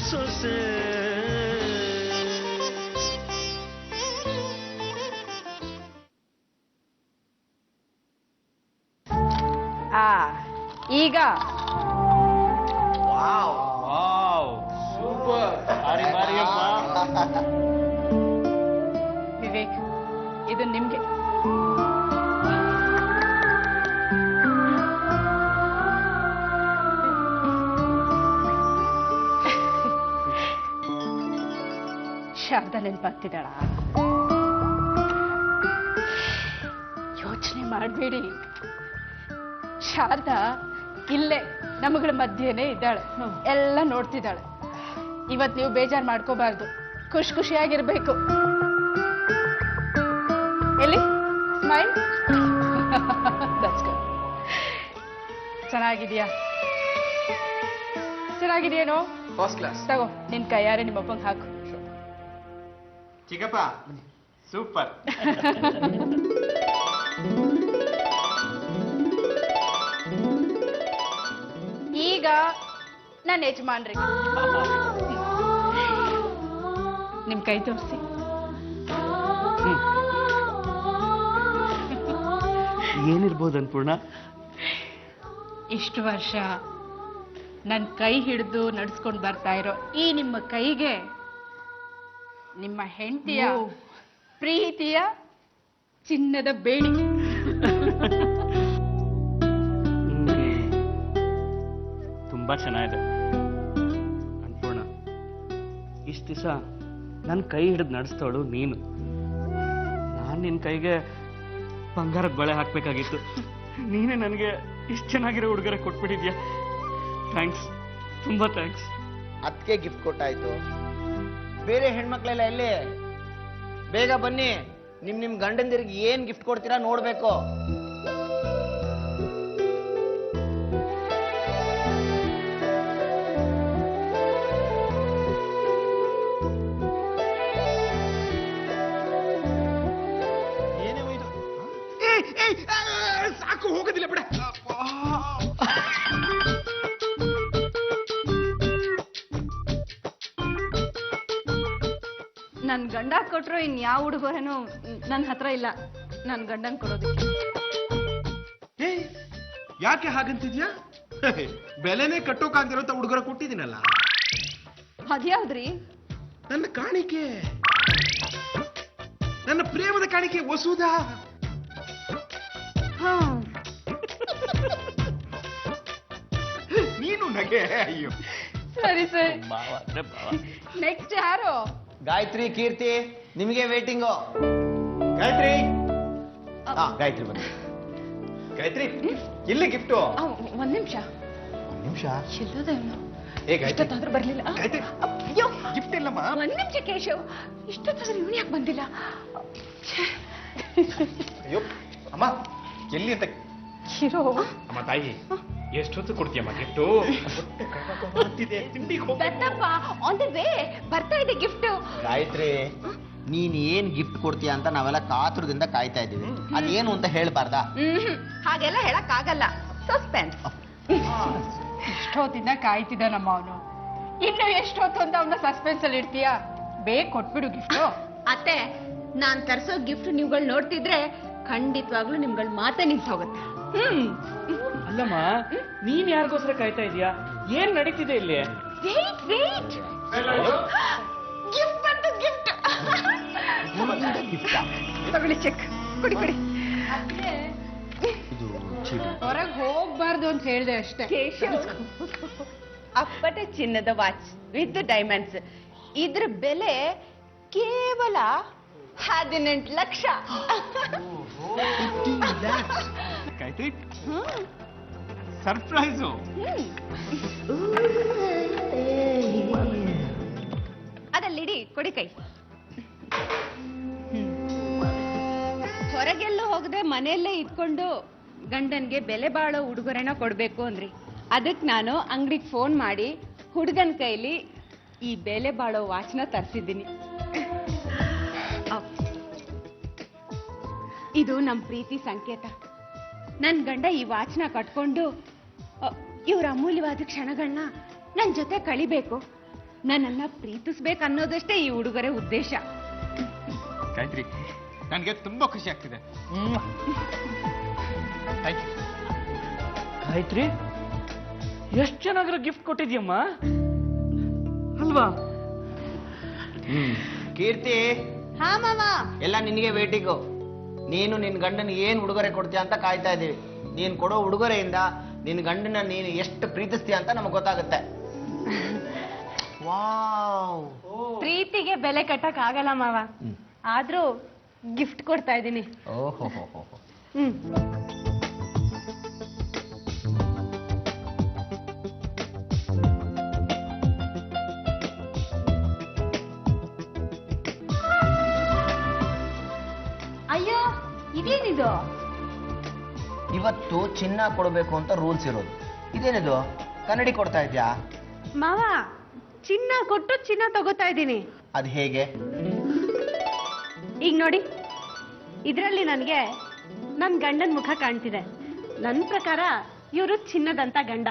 ಸೊಸೆ ಸೊಸೆ. ಈಗ ವಿವೇಕ್, ಇದು ನಿಮ್ಗೆ. ಶಾರದಾ ನೆನಪಾಗ್ತಿದ್ದಾಳ? ಯೋಚನೆ ಮಾಡಬೇಡಿ, ಶಾರದಾ ಇಲ್ಲೇ ನಮಗಳ ಮಧ್ಯೆನೇ ಇದ್ದಾಳೆ, ಎಲ್ಲ ನೋಡ್ತಿದ್ದಾಳೆ. ಇವತ್ತು ನೀವು ಬೇಜಾರು ಮಾಡ್ಕೋಬಾರ್ದು, ಖುಷಿ ಖುಷಿಯಾಗಿರ್ಬೇಕು. ಎಲ್ಲಿ ಸ್ಮೈಲ್. ಚೆನ್ನಾಗಿದೆಯಾ? ಚೆನ್ನಾಗಿದೆಯೇನೋ? First class. ತಗೋ, ನಿನ್ ಕೈಯಾರೆ ನಿಮ್ಮ ಅಪ್ಪಂಗೆ ಹಾಕು. ಚಿಕ್ಕಪ್ಪ ಸೂಪರ್. ಈಗ ನನ್ನ ಯಜಮಾನ್ರಿ ನಿಮ್ ಕೈ ತೋರಿಸಿ. ಏನಿರ್ಬೋದು ಅನ್ಪೂರ್ಣ? ಇಷ್ಟು ವರ್ಷ ನನ್ನ ಕೈ ಹಿಡಿದು ನಡ್ಸ್ಕೊಂಡು ಬರ್ತಾ ಇರೋ ಈ ನಿಮ್ಮ ಕೈಗೆ ನಿಮ್ಮ ಹೆಂಡತಿಯ ಪ್ರೀತಿಯ ಚಿನ್ನದ ಬೇಡಿ. ತುಂಬಾ ಚೆನ್ನಾಗಿದೆ ಅನ್ಪೂರ್ಣ. ಇಷ್ಟು ದಿವಸ ನನ್ನ ಕೈ ಹಿಡಿದು ನಡೆಸ್ತವಳು ನೀನು. ನಾನು ನಿನ್ನ ಕೈಗೆ ಬಂಗಾರದ ಬಳೆ ಹಾಕ್ಬೇಕಾಗಿತ್ತು, ನೀನೇ ನನಗೆ ಇಷ್ಟು ಚೆನ್ನಾಗಿರೋ ಉಡುಗೊರೆ ಕೊಟ್ಬಿಟ್ಟಿದ್ಯಾ. ಥ್ಯಾಂಕ್ಸ್, ತುಂಬಾ ಥ್ಯಾಂಕ್ಸ್. ಅದಕ್ಕೆ ಗಿಫ್ಟ್ ಕೊಟ್ಟಾಯ್ತು. ಬೇರೆ ಹೆಣ್ಮಕ್ಳೆಲ್ಲ ಎಲ್ಲಿ? ಬೇಗ ಬನ್ನಿ, ನಿಮ್ ಗಂಡಂದಿರಿಗೆ ಏನ್ ಗಿಫ್ಟ್ ಕೊಡ್ತೀರಾ ನೋಡ್ಬೇಕು. ಸಾಕು, ಹೋಗೋದಿಲ್ಲ ಬಿಡ. ನನ್ ಗಂಡ ಕೊಟ್ರು ಇನ್ ಯಾವ ಉಡುಗೊರೆನೂ ನನ್ನ ಹತ್ರ ಇಲ್ಲ, ನನ್ ಗಂಡನ್ ಕೊಡೋದಕ್ಕೆ. ಯಾಕೆ ಹಾಗಂತಿದ್ಯಾ? ಬೆಲೆನೇ ಕಟ್ಟೋಕಾಗ್ದಿರೋಂತ ಹುಡುಗರ ಕೊಟ್ಟಿದ್ದೀನಲ್ಲ. ಅದ್ಯಾವ್ದ್ರಿ? ನನ್ನ ಕಾಣಿಕೆ, ನನ್ನ ಪ್ರೇಮದ ಕಾಣಿಕೆ ವಸುಧ. ನೀನು ನಗೆ. ಅಯ್ಯೋ ಸರಿ ಸರಿ. ನೆಕ್ಸ್ಟ್ ಯಾರು? ಗಾಯತ್ರಿ, ಕೀರ್ತಿ, ನಿಮಗೆ ವೇಟಿಂಗು. ಗಾಯತ್ರಿ, ಗಾಯತ್ರಿ ಬನ್ನಿ. ಗಾಯತ್ರಿ, ಇಲ್ಲಿ ಗಿಫ್ಟು. ಒಂದ್ ನಿಮಿಷ. ಎಲ್ಲೋದ ಇವನು? ಇಷ್ಟೊತ್ತಾದ್ರೂ ಬರ್ಲಿಲ್ಲ. ಅಯ್ಯೋ, ಗಿಫ್ಟ್ ಇಲ್ಲಮ್ಮ. ಒಂದ್ ನಿಮಿಷ ಕೇಶವ್, ಇಷ್ಟೊತ್ತಾದ್ರೂ ಇವನು ಯಾಕೆ ಬಂದಿಲ್ಲ? ಅಯ್ಯೋ ಅಮ್ಮ, ಎಲ್ಲಿ ಅಂತ ಹೀರೋ. ಅಮ್ಮ ತಾಯಿ, ಎಷ್ಟೊತ್ತು ಕೊಡ್ತೀಯಮ್ಮ gift? Dattappa on the way, ಬರ್ತಾ ಇದೆ ಗಿಫ್ಟ್. ಗಾಯತ್ರಿ, ನೀನ್ ಏನ್ ಗಿಫ್ಟ್ ಕೊಡ್ತೀಯ ಅಂತ ನಾವೆಲ್ಲ ಕಾತುರದಿಂದ ಕಾಯ್ತಾ ಇದ್ದೀವಿ. ಅದೇನು ಅಂತ ಹೇಳ್ಬಾರ್ದಾ? ಹಾಗೆಲ್ಲ ಹೇಳಕ್ ಆಗಲ್ಲ, ಸಸ್ಪೆನ್ಸ್. ಎಷ್ಟೊತ್ತಿಂದ ಕಾಯ್ತಿದ್ದ ನಮ್ಮ ಅವನು, ಇನ್ನು ಎಷ್ಟೊತ್ತು ಅಂತ ಅವನ ಸಸ್ಪೆನ್ಸ್ ಅಲ್ಲಿ ಇರ್ತೀಯ? ಬೇಗ ಕೊಟ್ಬಿಡು ಗಿಫ್ಟ್. ಅತ್ತೆ, ನಾನ್ ತರ್ಸೋ ಗಿಫ್ಟ್ ನೀವುಗಳು ನೋಡ್ತಿದ್ರೆ ಖಂಡಿತವಾಗ್ಲೂ ನಿಮ್ಗಳ ಮಾತೆ ನಿಂತು ಹೋಗುತ್ತೆ. ಅಲ್ಲಮ್ಮ, ನೀನ್ ಯಾರಿಗೋಸ್ಕರ ಕಾಯ್ತಾ ಇದೀಯಾ? ಏನ್ ನಡೀತಿದೆ ಇಲ್ಲಿ? ವೇಟ್ ವೇಟ್, ಗಿಫ್ಟ್ ಬಂತು, ಗಿಫ್ಟ್. ತಗೊಳ್ಳಿ ಚೆಕ್, ಕೊಡಿ ಕೊಡಿ. ಹೊರಗೆ ಹೋಗ್ಬಾರ್ದು ಅಂತ ಹೇಳ್ದೆ ಅಷ್ಟೇ. ಅಪ್ಪಟ ಚಿನ್ನದ ವಾಚ್ ವಿತ್ ಡೈಮಂಡ್ಸ್. ಇದ್ರ ಬೆಲೆ ಕೇವಲ 18 ಲಕ್ಷ. ಗಾಯತ್ರಿ, ಸರ್ಪ್ರೈಸು. ಅದಲ್ಲಿಡಿ, ಕೊಡಿ ಕೈ. ಹೊರಗೆಲ್ಲೂ ಹೋಗದೆ ಮನೆಯಲ್ಲೇ ಇದ್ಕೊಂಡು ಗಂಡನ್ಗೆ ಬೆಲೆ ಬಾಳೋ ಉಡುಗೊರೆನ ಕೊಡ್ಬೇಕು ಅಂದ್ರಿ. ಅದಕ್ಕೆ ನಾನು ಅಂಗಡಿಗೆ ಫೋನ್ ಮಾಡಿ ಹುಡುಗನ ಕೈಲಿ ಈ ಬೆಲೆ ಬಾಳೋ ವಾಚ್ನ ತರಿಸಿದ್ದೀನಿ. ಇದು ನಮ್ ಪ್ರೀತಿ ಸಂಕೇತ. ನನ್ ಗಂಡ ಈ ವಾಚ್ನ ಕಟ್ಕೊಂಡು ಇವ್ರ ಅಮೂಲ್ಯವಾದ ಕ್ಷಣಗಳನ್ನ ನನ್ ಜೊತೆ ಕಳಿಬೇಕು, ನನ್ನನ್ನ ಪ್ರೀತಿಸ್ಬೇಕು ಅನ್ನೋದಷ್ಟೇ ಈ ಉಡುಗೊರೆ ಉದ್ದೇಶ. ಗಾಯತ್ರಿ, ನನಗೆ ತುಂಬಾ ಖುಷಿ ಆಗ್ತಿದೆ. Thank you. ಗಾಯತ್ರಿ, ಎಷ್ಟು ಚೆನ್ನಾಗಿರೋ ಗಿಫ್ಟ್ ಕೊಟ್ಟಿದ್ಯಮ್ಮ ಅಲ್ವಾ? ಕೀರ್ತಿ, ಹಾ ಮಾವ. ಎಲ್ಲ ನಿನಗೆ ವೇಟಿಂಗು. ನೀನು ನಿನ್ ಗಂಡನಿಗೆ ಏನ್ ಉಡುಗೊರೆ ಕೊಡ್ತೀಯ ಅಂತ ಕಾಯ್ತಾ ಇದೀವಿ. ನೀನ್ ಕೊಡೋ ಉಡುಗೊರೆಯಿಂದ ನಿನ್ ಗಂಡನ ನೀನು ಎಷ್ಟು ಪ್ರೀತಿಸ್ತೀಯ ಅಂತ ನಮಗೆ ಗೊತ್ತಾಗುತ್ತೆ. ವಾವ್, ಪ್ರೀತಿಗೆ ಬೆಲೆ ಕಟ್ಟಕ್ ಆಗಲ್ಲ ಮಾವ, ಆದ್ರೂ ಗಿಫ್ಟ್ ಕೊಡ್ತಾ ಇದ್ದೀನಿ. ಓಹೋ, ಹ್ಮ್. ಅಯ್ಯೋ, ಇದೇನಿದು? ಇವತ್ತು ಚಿನ್ನ ಕೊಡಬೇಕು ಅಂತ ರೂಲ್ಸ್ ಇರೋದು. ಇದೇನಿದು ಕನ್ನಡಿ ಕೊಡ್ತಾ ಇದ್ಯಾ? ಮಾವ, ಚಿನ್ನ ಕೊಟ್ಟು ಚಿನ್ನ ತಗೋತಾ ಇದ್ದೀನಿ. ಅದು ಹೇಗೆ? ಈಗ ನೋಡಿ, ಇದರಲ್ಲಿ ನನಗೆ ನನ್ನ ಗಂಡನ ಮುಖ ಕಾಣ್ತಿದೆ. ನನ್ನ ಪ್ರಕಾರ ಇವರು ಚಿನ್ನದಂತ ಗಂಡ.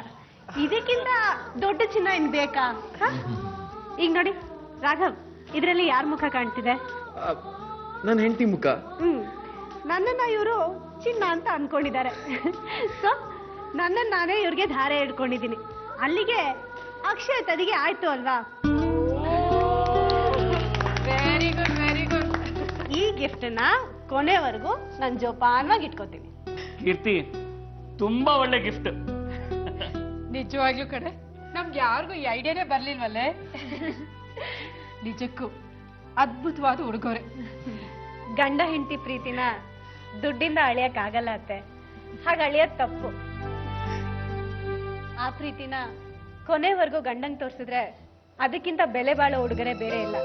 ಇದಕ್ಕಿಂತ ದೊಡ್ಡ ಚಿನ್ನ ಇನ್ ಬೇಕಾ? ಹ? ಈಗ ನೋಡಿ ರಾಘವ್, ಇದರಲ್ಲಿ ಯಾರ ಮುಖ ಕಾಣ್ತಿದೆ? ನನ್ನ ಹೆಂಡತಿ ಮುಖ. ನನ್ನನ್ನ ಇವರು ಚಿನ್ನ ಅಂತ ಅನ್ಕೊಂಡಿದ್ದಾರೆ. ಸೊ ನನ್ನನ್ನು ನಾನೇ ಇವ್ರಿಗೆ ಧಾರೆ ಹಿಡ್ಕೊಂಡಿದ್ದೀನಿ. ಅಲ್ಲಿಗೆ ಅಕ್ಷಯ ತದಿಗೆ ಆಯ್ತು ಅಲ್ವಾ? Very good, very good. ಈ ಗಿಫ್ಟ್ನ ಕೊನೆವರೆಗೂ ನಾನು ಜೋಪಾನವಾಗಿ ಇಟ್ಕೋತೀನಿ. ಕೀರ್ತಿ, ತುಂಬಾ ಒಳ್ಳೆ ಗಿಫ್ಟ್. ನಿಜವಾಗ್ಲೂ ಕಡೆ ನಮ್ಗೆ ಯಾರಿಗೂ ಈ ಐಡಿಯಾನೇ ಬರ್ಲಿಲ್ವಲ್ಲೇ. ನಿಜಕ್ಕೂ ಅದ್ಭುತವಾದ ಉಡುಗೊರೆ. ಗಂಡ ಹೆಂಡತಿ ಪ್ರೀತಿನ ದುಡ್ಡಿಂದ ಅಳಿಯಕ್ ಆಗಲ್ಲ ಅತ್ತೆ. ಹಾಗೆ ಅಳಿಯೋದ್ ತಪ್ಪು. ಆ ಪ್ರೀತಿನ ಕೊನೆವರೆಗೂ ಗಂಡಂಗ್ ತೋರ್ಸಿದ್ರೆ ಅದಕ್ಕಿಂತ ಬೆಲೆ ಬಾಳೋ ಉಡುಗೊರೆ ಬೇರೆ ಇಲ್ಲ.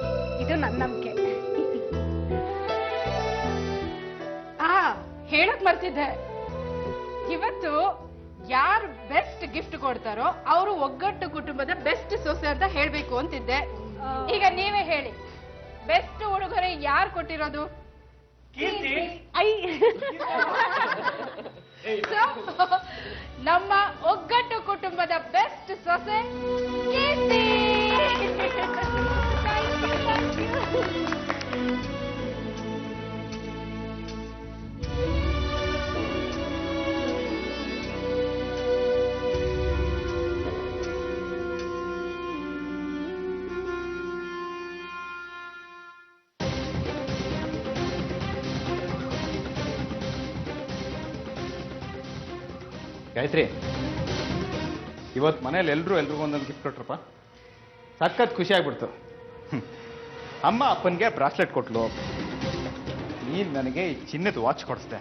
ಇದು ನನ್ನ ನಂಬಿಕೆ. ಹೇಳಕ್ ಮರ್ತಿದ್ದೆ, ಇವತ್ತು ಯಾರು ಬೆಸ್ಟ್ ಗಿಫ್ಟ್ ಕೊಡ್ತಾರೋ ಅವರು ಒಗ್ಗಟ್ಟು ಕುಟುಂಬದ ಬೆಸ್ಟ್ ಸೊಸೆ ಅಂತ ಹೇಳ್ಬೇಕು ಅಂತಿದ್ದೆ. ಈಗ ನೀವೇ ಹೇಳಿ, ಬೆಸ್ಟ್ ಉಡುಗೊರೆ ಯಾರು ಕೊಟ್ಟಿರೋದು? ಐ So, ನಮ್ಮ ಒಗ್ಗಟ್ಟು ಕುಟುಂಬದ ಬೆಸ್ಟ್ ಸೊಸೆ ಕೀರ್ತಿ. Thank you. ಗಾಯತ್ರಿ, ಇವತ್ತು ಮನೇಲಿ ಎಲ್ರಿಗೂ ಒಂದೊಂದು ಗಿಫ್ಟ್ ಕೊಟ್ರಪ್ಪ. ಸಖತ್ ಖುಷಿ ಆಗ್ಬಿಡ್ತು. ಅಮ್ಮ ಅಪ್ಪನಿಗೆ ಬ್ರಾಸ್ಲೆಟ್ ಕೊಟ್ಲು, ನೀನು ನನಗೆ ಈ ಚಿನ್ನದ ವಾಚ್ ಕೊಡಿಸ್ದೆ.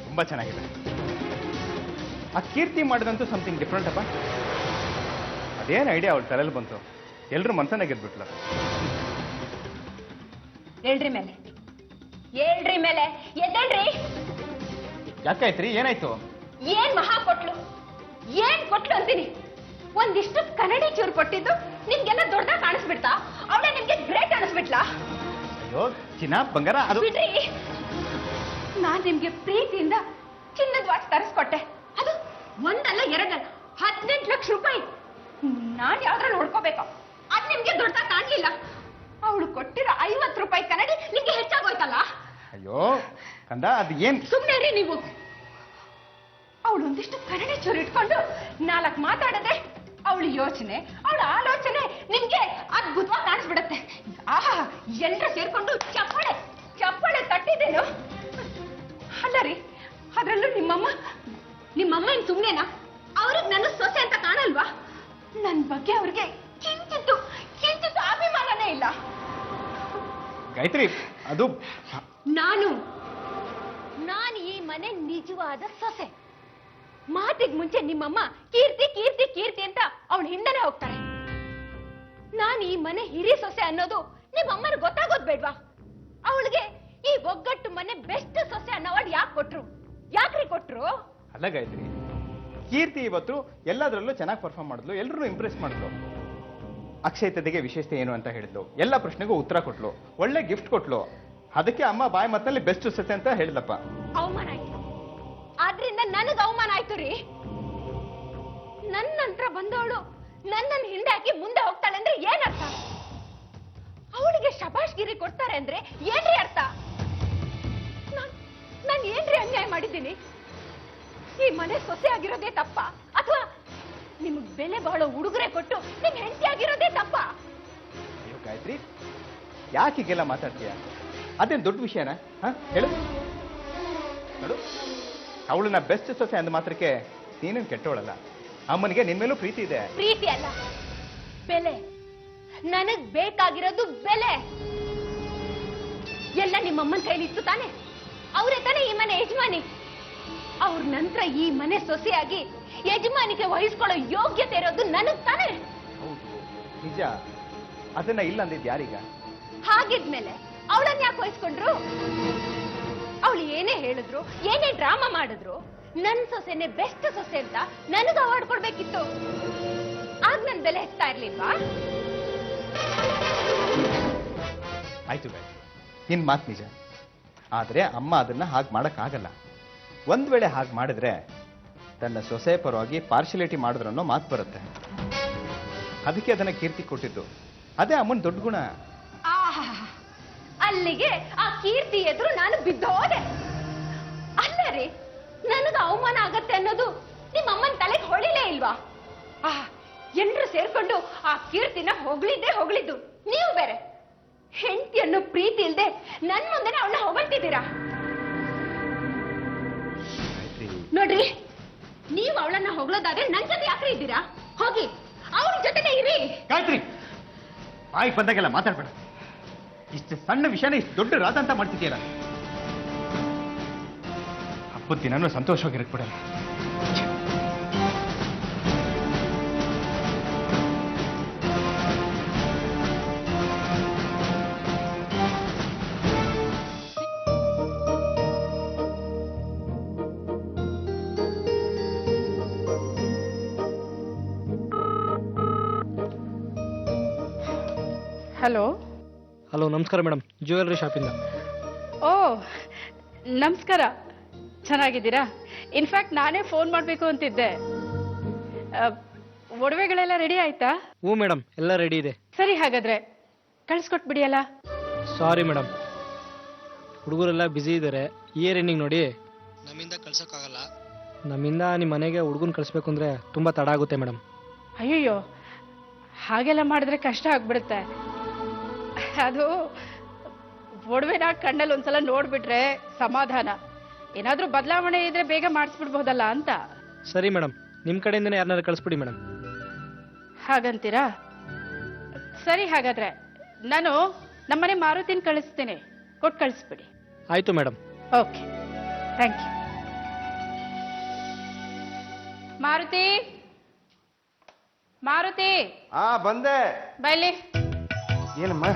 ತುಂಬ ಚೆನ್ನಾಗಿದೆ. ಆ ಕೀರ್ತಿ ಮಾಡಿದಂತೂ ಸಮಥಿಂಗ್ ಡಿಫ್ರೆಂಟ್ ಅಪ್ಪ. ಅದೇನು ಐಡಿಯಾ ಅವಳ ತಲೆಯಲ್ಲಿ ಬಂತು, ಎಲ್ಲರೂ ಮನಸ್ಸನ್ನ ಗೆದ್ಬಿಟ್ಲ. ಹೇಳ್ರಿ ಮೇಲೆ, ಹೇಳ್ರಿ ಮೇಲೆ, ಎದ್ದೇಳ್ರಿ. ಯಾಕಾಯ್ತ್ರಿ, ಏನಾಯ್ತು? ಏನ್ ಮಹಾ ಕೊಟ್ಲು, ಏನ್ ಕೊಟ್ಲು ಅಂತೀನಿ. ಒಂದಿಷ್ಟು ಕನ್ನಡಿ ಚೂರು ಕೊಟ್ಟಿದ್ದು ನಿಮ್ಗೆಲ್ಲ ದೊಡ್ಡ ಕಾಣಿಸ್ಬಿಡ್ತಾ? ಅವಳೇ ನಿಮ್ಗೆ ಗ್ರೇಟ್ ಅನಿಸ್ಬಿಟ್ಲಾ? ಅಯ್ಯೋ, ಚಿನ್ನ ಬಂಗಾರ ಅದು ಬಿಡ್ರಿ. ನಾನ್ ನಿಮ್ಗೆ ಪ್ರೀತಿಯಿಂದ ಚಿನ್ನದ ವಾಚ್ ತರಿಸ್ಕೊಟ್ಟೆ. ಅದು ಒಂದಲ್ಲ ಎರಡಲ್ಲ 18 ಲಕ್ಷ ರೂಪಾಯಿ. ನಾನ್ ಯಾವ್ದ್ರ ನೋಡ್ಕೋಬೇಕು, ಅದ್ ನಿಮ್ಗೆ ದೊಡ್ಡ ಕಾಣ್ಲಿಲ್ಲ. ಅವಳು ಕೊಟ್ಟಿರೋ 50 ರೂಪಾಯಿ ಕನ್ನಡಿ ನಿಮ್ಗೆ ಹೆಚ್ಚಾಗೋಯ್ತಲ್ಲ. ಅಯ್ಯೋ ಕಂದ, ಅದು ಏನ್? ಸುಮ್ನೆ ರೀ ನೀವು. ಅವಳು ಒಂದಿಷ್ಟು ಕನ್ನಡಿ ಚೂರು ಇಟ್ಕೊಂಡು 4 ಮಾತಾಡದೆ ಅವಳ ಯೋಚನೆ, ಅವಳ ಆಲೋಚನೆ ನಿಮ್ಗೆ ಅದ್ಭುತವಾಗಿ ಕಾಣಿಸ್ಬಿಡತ್ತೆ. ಆಹಾ, ಎಲ್ರೂ ಸೇರ್ಕೊಂಡು ಚಪ್ಪಾಳೆ ಚಪ್ಪಾಳೆ ತಟ್ಟಿದ್ದೇನು? ಅಲ್ಲ ರೀ, ಅದ್ರಲ್ಲೂ ನಿಮ್ಮಮ್ಮ ಏನ್ ಸುಮ್ನೆನಾ? ಅವ್ರಿಗೆ ನನ್ನ ಸೊಸೆ ಅಂತ ಕಾಣಲ್ವಾ? ನನ್ ಬಗ್ಗೆ ಅವ್ರಿಗೆ ಕಿಂಚಿತ್ತು ಅಭಿಮಾನನೇ ಇಲ್ಲ. ಗಾಯತ್ರಿ, ಅದು ನಾನು ಈ ಮನೆ ನಿಜವಾದ ಸೊಸೆ. ಮಾತಿಗೆ ಮುಂಚೆ ನಿಮ್ಮಮ್ಮ ಕೀರ್ತಿ ಕೀರ್ತಿ ಕೀರ್ತಿ ಅಂತ ಅವಳ ಹಿಂದನೆ ಹೋಗ್ತಾರೆ. ನಾನು ಈ ಮನೆ ಹಿರಿ ಸೊಸೆ ಅನ್ನೋದು ನಿಮ್ಮಮ್ಮನ ಗೊತ್ತಾಗೋದ್ ಬೇಡ್ವಾ? ಅವಳಿಗೆ ಈ ಒಗ್ಗಟ್ಟು ಮನೆ ಬೆಸ್ಟ್ ಸೊಸೆ ಅನ್ನೋ ಅವಾರ್ಡ್ ಯಾಕ್ರಿ ಕೊಟ್ರು? ಅಲ್ಲ ಗಾಯತ್ರಿ, ಕೀರ್ತಿ ಇವತ್ತು ಎಲ್ಲದರಲ್ಲೂ ಚೆನ್ನಾಗಿ ಪರ್ಫಾರ್ಮ್ ಮಾಡಿದ್ಲು, ಎಲ್ಲರೂ ಇಂಪ್ರೆಸ್ ಮಾಡಿದ್ಲು. ಅಕ್ಷಯತೆಗೆ ವಿಶೇಷತೆ ಏನು ಅಂತ ಹೇಳಿದ್ಲು, ಎಲ್ಲ ಪ್ರಶ್ನೆಗೂ ಉತ್ತರ ಕೊಟ್ಲು, ಒಳ್ಳೆ ಗಿಫ್ಟ್ ಕೊಟ್ಲು. ಅದಕ್ಕೆ ಅಮ್ಮ ಬಾಯಿ ಮತ್ತಲ್ಲಿ ಬೆಸ್ಟ್ ಸೊಸೆ ಅಂತ ಹೇಳಿದಪ್ಪ. ಅವಮಾನ ಆಯ್ತು, ಆದ್ರಿಂದ ನನಗ್ ಅವಮಾನ ಆಯ್ತು ರೀ. ನನ್ನ ನಂತರ ಬಂದವಳು ನನ್ನನ್ನು ಹಿಂದೆ ಹಾಕಿ ಮುಂದೆ ಹೋಗ್ತಾಳೆ ಅಂದ್ರೆ ಏನರ್ಥ? ಅವಳಿಗೆ ಶಬಾಷ್ಗಿರಿ ಕೊಡ್ತಾರೆ ಅಂದ್ರೆ ಏನ್ರಿ ಅರ್ಥ? ನಾನು ಏನ್ರಿ ಅನ್ಯಾಯ ಮಾಡಿದ್ದೀನಿ? ಈ ಮನೆ ಸೊಸೆ ಆಗಿರೋದೇ ತಪ್ಪ, ಅಥವಾ ನಿಮಗ್ ಬೆಲೆ ಬಾಳೋ ಉಡುಗೊರೆ ಕೊಟ್ಟು ನಿಮ್ ಹೆಂಡತಿ ಆಗಿರೋದೇ ತಪ್ಪ? ಅಯ್ಯೋ ಗಾಯತ್ರಿ, ಯಾಕೆ ಹೀಗೆಲ್ಲ ಮಾತಾಡ್ತೀಯ? ಅದೇನು ದೊಡ್ಡ ವಿಷಯನಾ? ಹೇಳು ನೋಡು, ಅವಳನ್ನ ಬೆಸ್ಟ್ ಸೊಸೆ ಅಂದ ಮಾತ್ರಕ್ಕೆ ನೀನೇನು ಕೆಟ್ಟವಳಲ್ಲ. ಅಮ್ಮನಿಗೆ ನಿನ್ ಮೇಲೂ ಪ್ರೀತಿ ಇದೆ. ಪ್ರೀತಿ ಅಲ್ಲ, ಬೆಲೆ. ನನಗ್ ಬೇಕಾಗಿರೋದು ಬೆಲೆ. ಎಲ್ಲ ನಿಮ್ಮಮ್ಮನ ಕೈಲಿ ಇತ್ತು ತಾನೆ? ಅವರೇ ತಾನೆ ಈ ಮನೆ ಯಜಮಾನಿ. ಅವ್ರ ನಂತರ ಈ ಮನೆ ಸೊಸೆಯಾಗಿ ಯಜಮಾನಿಗೆ ವಹಿಸ್ಕೊಳ್ಳೋ ಯೋಗ್ಯತೆ ಇರೋದು ನನಗ್ ತಾನೆ? ಹೌದು, ನಿಜ. ಅದನ್ನ ಇಲ್ಲ ಅಂದಿದ್ ಯಾರೀಗ? ಹಾಗಿದ್ಮೇಲೆ ಅವಳನ್ನ ಯಾಕೆ ವಹಿಸ್ಕೊಂಡ್ರು? ಅವಳು ಏನೇ ಹೇಳಿದ್ರು, ಏನೇ ಡ್ರಾಮಾ ಮಾಡಿದ್ರು, ನನ್ ಸೊಸೆನೆ ಬೆಸ್ಟ್ ಸೊಸೆ ಅಂತ ನನಗ ಅವಾರ್ಡ್ ಕೊಡ್ಬೇಕಿತ್ತು. ಆಗ ನನ್ ಬೆಲೆ ಹೆಚ್ಚ್ತಾ ಇರ್ಲಿಲ್ವಾ? ಆಯ್ತು ಗಾಯತ್ರಿ, ನಿನ್ ಮಾತು ನಿಜ. ಆದ್ರೆ ಅಮ್ಮ ಅದನ್ನ ಹಾಗೆ ಮಾಡಕ್ಕಾಗಲ್ಲ. ಒಂದ್ ವೇಳೆ ಹಾಗೆ ಮಾಡಿದ್ರೆ ತನ್ನ ಸೊಸೆ ಪರವಾಗಿ ಪಾರ್ಶಿಯಾಲಿಟಿ ಮಾಡಿದ್ರನ್ನೋ ಮಾತು ಬರುತ್ತೆ. ಅದಕ್ಕೆ ಅದನ್ನ ಕೀರ್ತಿ ಕೊಟ್ಟಿದ್ದು. ಅದೇ ಅಮ್ಮನ ದೊಡ್ಡ ಗುಣ. ಅಲ್ಲಿಗೆ ಆ ಕೀರ್ತಿ ಎದುರು ನಾನು ಬಿದ್ದೋದೆ. ಅಲ್ಲ ರೀ, ನನಗ ಅವಮಾನ ಆಗತ್ತೆ ಅನ್ನೋದು ನಿಮ್ಮ ಅಮ್ಮನ ತಲೆಗೆ ಹೊಳಿಲೇ ಇಲ್ವಾ? ಎಲ್ರು ಸೇರ್ಕೊಂಡು ಆ ಕೀರ್ತಿನ ಹೊಗಳಿದ್ದು. ನೀವು ಬೇರೆ ಹೆಂಡತಿ ಅನ್ನೋ ಪ್ರೀತಿ ಇಲ್ದೆ ನನ್ ಮುಂದೆನೆ ಅವಳನ್ನ ಹೊಗಳ್ತಿದ್ದೀರಾ. ನೋಡ್ರಿ, ನೀವು ಅವಳನ್ನ ಹೊಗಳೋದಾದ್ರೆ ನನ್ ಜೊತೆ ಯಾಕ್ರಿ ಇದ್ದೀರಾ? ಹೋಗಿ ಅವ್ರ ಜೊತೆನೆ ಇರಿ. ಗಾಯತ್ರಿ, ಬಾಯಿಗೆ ಬಂದಾಗೆಲ್ಲ ಮಾತಾಡ್ಬೇಡ. ಇಷ್ಟು ಸಣ್ಣ ವಿಷಯನ ಇಷ್ಟು ದೊಡ್ಡ ರಾಧ ಅಂತ ಮಾಡ್ತಿದ್ದೀರ. ಹಬ್ಬದ ದಿನನೂ ಸಂತೋಷವಾಗಿರಕ್ ಬಿಡಲ್ಲ. ಹಲೋ. ಹಲೋ, ನಮಸ್ಕಾರ ಮೇಡಮ್, ಜ್ಯುವೆಲ್ರಿ ಶಾಪಿಂದ. ಓ ನಮಸ್ಕಾರ, ಚೆನ್ನಾಗಿದ್ದೀರಾ? ಇನ್ಫ್ಯಾಕ್ಟ್ ನಾನೇ ಫೋನ್ ಮಾಡಬೇಕು ಅಂತಿದ್ದೆ. ಒಡವೆಗಳೆಲ್ಲ ರೆಡಿ ಆಯ್ತಾ? ಹ್ಞೂ ಮೇಡಮ್, ಎಲ್ಲ ರೆಡಿ ಇದೆ. ಸರಿ, ಹಾಗಾದ್ರೆ ಕಳಿಸ್ಕೊಟ್ಬಿಡಿಯಲ್ಲ. ಸಾರಿ ಮೇಡಮ್, ಹುಡುಗರೆಲ್ಲ ಬ್ಯುಸಿ ಇದ್ದಾರೆ. ಇಯರ್ ಎಂಡಿಂಗ್ ನೋಡಿ, ನಮ್ಮಿಂದ ಕಳ್ಸೋಕ್ಕಾಗಲ್ಲ. ನಮ್ಮಿಂದ ನಿಮ್ಮ ಮನೆಗೆ ಹುಡುಗನ ಕಳಿಸ್ಬೇಕು ಅಂದರೆ ತುಂಬ ತಡ ಆಗುತ್ತೆ ಮೇಡಮ್. ಅಯ್ಯಯ್ಯೋ, ಹಾಗೆಲ್ಲ ಮಾಡಿದ್ರೆ ಕಷ್ಟ ಆಗ್ಬಿಡುತ್ತೆ. ಅದು ಒಡವೆನ ಕಣ್ಣಲ್ಲಿ ಒಂದ್ಸಲ ನೋಡ್ಬಿಟ್ರೆ ಸಮಾಧಾನ. ಏನಾದ್ರೂ ಬದಲಾವಣೆ ಇದ್ರೆ ಬೇಗ ಮಾಡಿಸ್ಬಿಡ್ಬೋದಲ್ಲ ಅಂತ. ಸರಿ ಮೇಡಮ್, ನಿಮ್ಮ ಕಡೆಯಿಂದನೇ ಯಾರನ್ನಾರು ಕಳಿಸ್ಬಿಡಿ ಮೇಡಮ್. ಹಾಗಂತೀರಾ? ಸರಿ, ಹಾಗಾದ್ರೆ ನಾನು ನಮ್ಮನೆ ಮಾರುತಿನ ಕಳಿಸ್ತೀನಿ, ಕೊಟ್ಟು ಕಳಿಸ್ಬಿಡಿ. ಆಯಿತು madam. Okay, thank you. Maruti, Maruti ಬಂದೆ. ಬೈಲಿ. ಏನಮ್ಮ?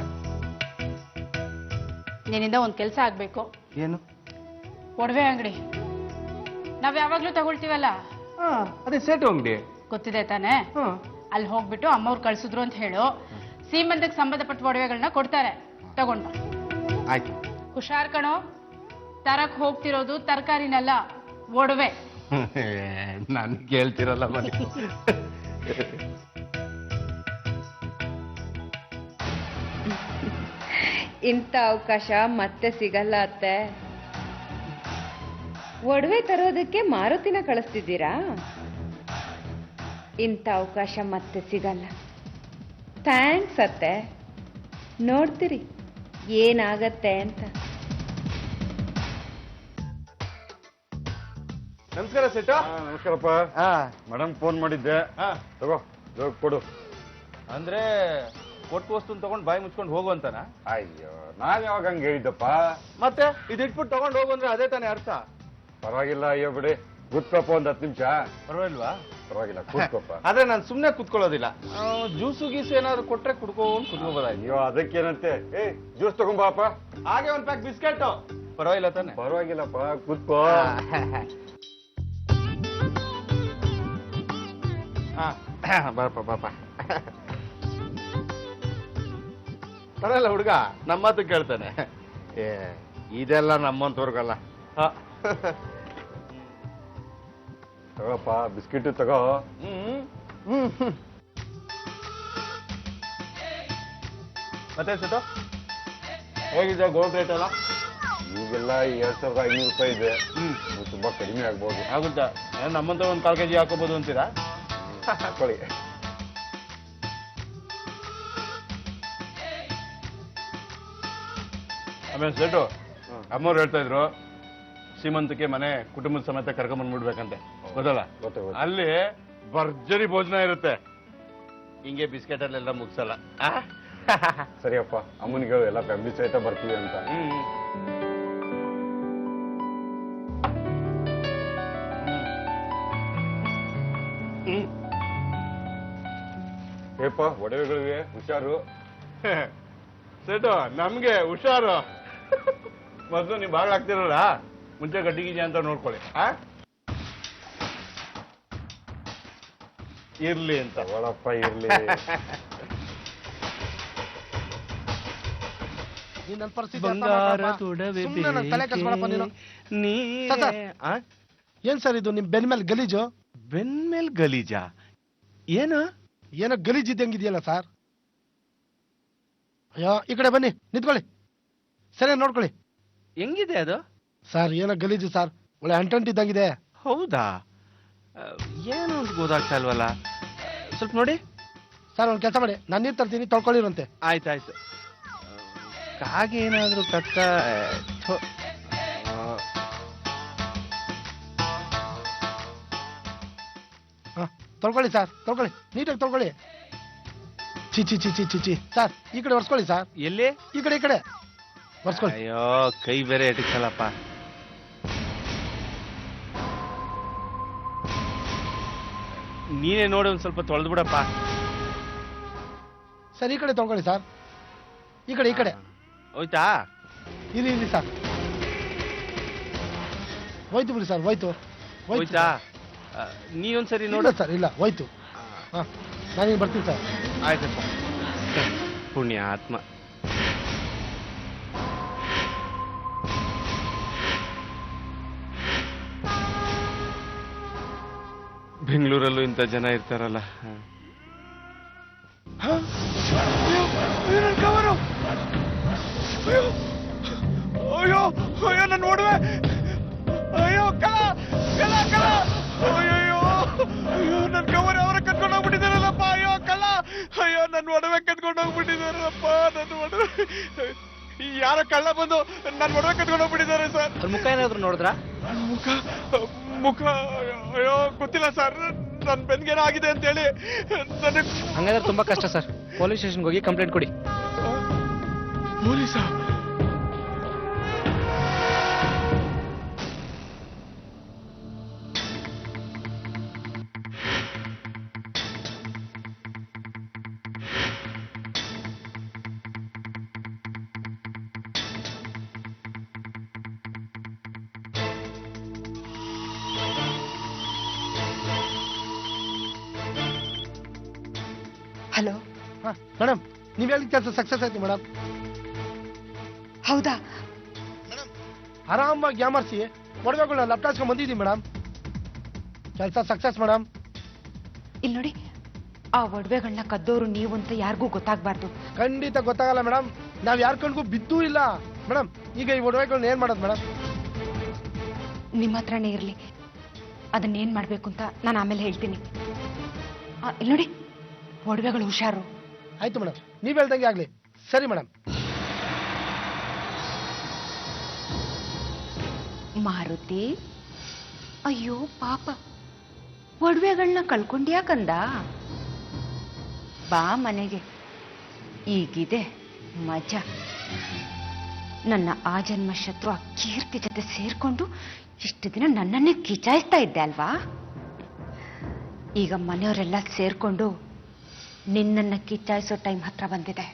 ನಿನ್ನಿಂದ ಒಂದು ಕೆಲಸ ಆಗ್ಬೇಕು. ಏನು? ಒಡವೆ ಅಂಗಡಿ ನಾವ್ ಯಾವಾಗ್ಲೂ ತಗೊಳ್ತೀವಲ್ಲ, ಅದೇ ಸೇಟು ಅಂಗಡಿ. ಗೊತ್ತಿದೆ ತಾನೆ? ಅಲ್ಲಿ ಹೋಗ್ಬಿಟ್ಟು ಅಮ್ಮವ್ರು ಕಳ್ಸಿದ್ರು ಅಂತ ಹೇಳು. ಸೀಮಂತಕ್ಕೆ ಸಂಬಂಧಪಟ್ಟ ಒಡವೆಗಳನ್ನ ಕೊಡ್ತಾರೆ, ತಗೊಂಡ. ಆಯ್ತು. ಹುಷಾರ್ ಕಣೋ, ತರಕ್ ಹೋಗ್ತಿರೋದು ತರಕಾರಿನಲ್ಲ, ಒಡವೆ. ನಾನು ಕೇಳ್ತಿರಲ್ಲ ಮನೆ. ಇಂಥ ಅವಕಾಶ ಮತ್ತೆ ಸಿಗಲ್ಲ ಅತ್ತೆ. ಒಡವೆ ತರೋದಕ್ಕೆ ಮಾರುತಿನ ಕಳಿಸ್ತಿದ್ದೀರಾ? ಇಂಥ ಅವಕಾಶ ಮತ್ತೆ ಸಿಗಲ್ಲ. ಥ್ಯಾಂಕ್ಸ್ ಅತ್ತೆ. ನೋಡ್ತೀರಿ ಏನಾಗತ್ತೆ ಅಂತ. ನಮಸ್ಕಾರ ಸೇಟು. ನಮಸ್ಕಾರಪ್ಪ. ಮೇಡಮ್ ಫೋನ್ ಮಾಡಿದ್ದೆ. ತಗೋ, ಕೊಡು. ಅಂದ್ರೆ ಕೊಟ್ಟು ವಸ್ತುನ ತಗೊಂಡು ಬಾಯಿ ಮುಚ್ಕೊಂಡು ಹೋಗು ಅಂತಾನ? ಅಯ್ಯೋ, ನಾವ್ ಯಾವಾಗ ಹಂಗೆ ಹೇಳಿದ್ದಪ್ಪ? ಮತ್ತೆ ಇದಿಟ್ಬಿಟ್ಟು ತಗೊಂಡು ಹೋಗು ಅಂದ್ರೆ ಅದೇ ತಾನೇ ಅರ್ಥ. ಪರವಾಗಿಲ್ಲ, ಅಯ್ಯೋ ಬಿಡಿ, ಕೂತ್ಕೊಪ್ಪ ಒಂದ್ 10 ನಿಮಿಷ. ಪರವಾಗಿಲ್ವಾ? ಪರವಾಗಿಲ್ಲ, ಕೂತ್ಕೊಪ್ಪ. ಆದ್ರೆ ನಾನು ಸುಮ್ನೆ ಕುತ್ಕೊಳ್ಳೋದಿಲ್ಲ. ಜ್ಯೂಸು ಗೀಸು ಏನಾದ್ರು ಕೊಟ್ರೆ ಕುಡ್ಕೊಂಡು ಕುತ್ಕೋಬೋದಾಯ್ತು. ಅಯ್ಯೋ, ಅದಕ್ಕೇನಂತೆ. ಜ್ಯೂಸ್ ತಗೊಂಬಾಪ. ಹಾಗೆ ಒಂದ್ ಪ್ಯಾಕ್ ಬಿಸ್ಕೆಟ್. ಪರವಾಗಿಲ್ಲ ತಾನೆ? ಪರವಾಗಿಲ್ಲಪ್ಪ, ಕೂತ್ಕೋ. ಬಾಪ ಬಾಪ. ಬರಲ್ಲ ಹುಡುಗ, ನಮ್ಮ ಮಾತು ಕೇಳ್ತಾನೆ. ಇದೆಲ್ಲ ನಮ್ಮಂತವ್ರಿಗಲ್ಲ. ತಗೋಪ್ಪ ಬಿಸ್ಕಿಟ್ ತಗೋ. ಮತ್ತೆ ಸಿಟ್ಟು ಹೇಗಿದೆ ಗೋಲ್ಡ್ ರೇಟ್ ಎಲ್ಲ? ಈಗೆಲ್ಲ 2,500 ರೂಪಾಯಿ ಇದೆ. ನೀವು ತುಂಬಾ ಕಡಿಮೆ ಆಗ್ಬೋದು. ಆಗುತ್ತಾ? ನಮ್ಮಂತ ಒಂದು 1/4 kg ಹಾಕೋಬಹುದು ಅಂತೀರಾ? ಹಾಕೊಳ್ಳಿ. ಆಮೇಲೆ ಸೆಟ್ಟು ಅಮ್ಮವ್ರು ಹೇಳ್ತಾ ಇದ್ರು ಶ್ರೀಮಂತಕ್ಕೆ ಮನೆ ಕುಟುಂಬದ ಸಮೇತ ಕರ್ಕೊಂಡ್ಬಂದ್ಬಿಡ್ಬೇಕಂತೆ, ಗೊತ್ತಲ್ಲ? ಗೊತ್ತಾಗುತ್ತೆ. ಅಲ್ಲಿ ಭರ್ಜರಿ ಭೋಜನ ಇರುತ್ತೆ. ಹಿಂಗೆ ಬಿಸ್ಕೆಟ್ ಅಲ್ಲೆಲ್ಲ ಮುಗಿಸಲ್ಲ. ಸರಿಯಪ್ಪ, ಅಮ್ಮನಿಗೆ ಹೇಳು ಎಲ್ಲ ಫ್ಯಾಮಿಲಿ ಸಹಿತ ಬರ್ತೀವಿ ಅಂತ. ಏಪ್ಪ ಒಡವೆಗಳಿವೆ, ಹುಷಾರು. ಸೆಟ್ಟು ನಮ್ಗೆ ಹುಷಾರು. ಮೊದಲು ನೀವು ಬಾಗ್ಲ ಹಾಕ್ತಿರಲ್ಲ, ಮುಂಚೆ ಗಡ್ಡಿಗಿಜೆ ಅಂತ ನೋಡ್ಕೊಳ್ಳಿ. ಇರ್ಲಿ ಅಂತ. ತಗೊಳಪ್ಪ ಇರ್ಲಿ. ಏನ್ ಸರ್ ಇದು ನಿಮ್ ಬೆನ್ ಮೇಲೆ ಗಲೀಜು? ಬೆನ್ ಮೇಲ್ ಗಲೀಜಾ? ಏನು ಏನೋ ಗಲೀಜ್ ಇದ್ದಂಗಿದೆಯಲ್ಲ ಸರ್. ಅಯ್ಯೋ ಈ ಕಡೆ ಬನ್ನಿ, ನಿಂತ್ಕೊಳ್ಳಿ, ಸರಿ ನೋಡ್ಕೊಳ್ಳಿ. ಹೆಂಗಿದೆ ಅದು? ಸರ್ ಏನೋ ಗಲೀಜು ಸರ್, ಒಳ್ಳೆ ಅಂಟಿದ್ದಂಗಿದೆ. ಹೌದಾ? ಏನು ಅಂತ ಗೊತ್ತಾಗ್ತಾ ಇಲ್ವಲ್ಲ, ಸ್ವಲ್ಪ ನೋಡಿ. ಸರ್ ಒಂದು ಕೆಲಸ ಮಾಡಿ, ನಾನು ನೀರು ತರ್ತೀನಿ, ತೊಳ್ಕೊಳ್ಳಿರಂತೆ. ಆಯ್ತಾಯ್ತು. ಕಾಗೆ ಏನಾದ್ರು ಕತ್ತ ತೊಳ್ಕೊಳ್ಳಿ ಸರ್, ತೊಳ್ಕೊಳ್ಳಿ, ನೀಟಾಗಿ ತೊಳ್ಕೊಳ್ಳಿ. ಚಿ ಚಿ ಚಿ ಚಿ ಚಿ ಚಿ ಸರ್, ಈ ಕಡೆ ಒರ್ಸ್ಕೊಳ್ಳಿ ಸರ್. ಎಲ್ಲಿ? ಈ ಕಡೆ ಒರ್ಸ್ಕೊಳ್ಳಿ. ಅಯ್ಯೋ ಕೈ ಬೇರೆ ಎಟಕ್ಸಲ್ಲಪ್ಪ. ನೀನೇ ನೋಡಿ ಒಂದ್ ಸ್ವಲ್ಪ ತೊಳೆದು ಬಿಡಪ್ಪ. ಸರ್ ಈ ಕಡೆ ತೊಳ್ಕೊಳ್ಳಿ ಸರ್, ಈ ಕಡೆ. ಹೋಯ್ತಾ? ಇಲ್ಲಿ ಸರ್, ಹೋಯ್ತು ಬಿಡಿ ಸರ್, ಹೋಯ್ತಾ? ನೀವೊಂದ್ಸರಿ ನೋಡ ಸರ್. ಇಲ್ಲ ಹೋಯ್ತು. ನಾನೀಗ ಬರ್ತೀನಿ ಸರ್. ಆಯ್ತಪ್ಪ. ಪುಣ್ಯ ಆತ್ಮ. ಬೆಂಗಳೂರಲ್ಲೂ ಇಂಥ ಜನ ಇರ್ತಾರಲ್ಲ. ಅಯ್ಯೋ ಅಯ್ಯೋ ನನ್ನ ಒಡವೆ, ಅಯ್ಯೋ ಕಲ ಕಲ ಕಲ, ಅಯ್ಯೋ ಅಯ್ಯೋ ನನ್ನ ಕವರ್ ಅವರ ಕತ್ಕೊಂಡು ಹೋಗ್ಬಿಟ್ಟಿದಾರಲ್ಲಪ್ಪ. ಅಯ್ಯೋ ಕಲ, ಅಯ್ಯೋ ನನ್ನ ಒಡವೆ ಕತ್ಕೊಂಡು ಹೋಗ್ಬಿಟ್ಟಿದಾರಪ್ಪ. ನನ್ನ ಒಡವೆ ಯಾರ ಕಳ್ಳ ಬಂದು ನನ್ನ ಒಡವೆ ಕತ್ಕೊಂಡು ಹೋಗ್ಬಿಟ್ಟಿದ್ದಾರೆ ಸರ್. ಮುಖ ಏನಾದ್ರು ನೋಡಿದ್ರಾ? ಮುಖ ಅಯ್ಯೋ ಗೊತ್ತಿಲ್ಲ ಸರ್, ನನ್ನ ಬೆನ್ಗೇನೋ ಆಗಿದೆ ಅಂತ ಹೇಳಿ ನನಗೆ. ಹಂಗಾದ್ರೆ ತುಂಬಾ ಕಷ್ಟ ಸರ್, ಪೊಲೀಸ್ ಸ್ಟೇಷನ್ಗೆ ಹೋಗಿ ಕಂಪ್ಲೇಂಟ್ ಕೊಡಿ. ಪೊಲೀಸಾ? ಹಲೋ ಮೇಡಮ್, ನೀವ್ ಹೇಳಿದ ಕೆಲಸ ಸಕ್ಸಸ್ ಆಯ್ತು ಮೇಡಮ್. ಹೌದಾ? ಆರಾಮಾಗಿ ಯಾಮರ್ಸಿ ಒಡವೆಗಳನ್ನ ಲಪ್ಟಾಸ್ಕೊಂಡ್ ಬಂದಿದ್ದೀವಿ ಮೇಡಮ್. ಕೆಲಸ ಸಕ್ಸಸ್ ಮೇಡಮ್. ಇಲ್ಲಿ ನೋಡಿ, ಆ ಒಡವೆಗಳನ್ನ ಕದ್ದೋರು ನೀವು ಅಂತ ಯಾರಿಗೂ ಗೊತ್ತಾಗ್ಬಾರ್ದು. ಖಂಡಿತ ಗೊತ್ತಾಗಲ್ಲ ಮೇಡಮ್, ನಾವ್ ಯಾರ ಕಣ್ಗೂ ಬಿದ್ದೂ ಇಲ್ಲ ಮೇಡಮ್. ಈಗ ಈ ಒಡವೆಗಳನ್ನ ಏನ್ ಮಾಡೋದು ಮೇಡಮ್? ನಿಮ್ಮ ಹತ್ರನೇ ಇರ್ಲಿ, ಅದನ್ನೇನ್ ಮಾಡ್ಬೇಕು ಅಂತ ನಾನು ಆಮೇಲೆ ಹೇಳ್ತೀನಿ. ಇಲ್ಲಿ ನೋಡಿ, ಒಡವೆಗಳು ಹುಷಾರು. ಆಯ್ತು ಮೇಡಮ್, ನೀವ್ ಹೇಳ್ದಂಗೆ ಆಗ್ಲಿ. ಸರಿ ಮೇಡಮ್. ಮಾರುತಿ, ಅಯ್ಯೋ ಪಾಪ, ಒಡವೆಗಳನ್ನ ಕಳ್ಕೊಂಡ್ಯಾಕಂದ? ಬಾ ಮನೆಗೆ, ಈಗಿದೆ ಮಜಾ. ನನ್ನ ಆ ಜನ್ಮ ಶತ್ರು ಆ ಕೀರ್ತಿ ಜೊತೆ ಸೇರ್ಕೊಂಡು ಇಷ್ಟು ದಿನ ನನ್ನನ್ನೇ ಕಿಚಾಯಿಸ್ತಾ ಇದ್ದೆ ಅಲ್ವಾ? ಈಗ ಮನೆಯವರೆಲ್ಲ ಸೇರ್ಕೊಂಡು ನಿನ್ನನ್ನ ಕಿಚಾಯಿಸೋ ಟೈಮ್ ಹತ್ರ ಬಂದಿದೆ.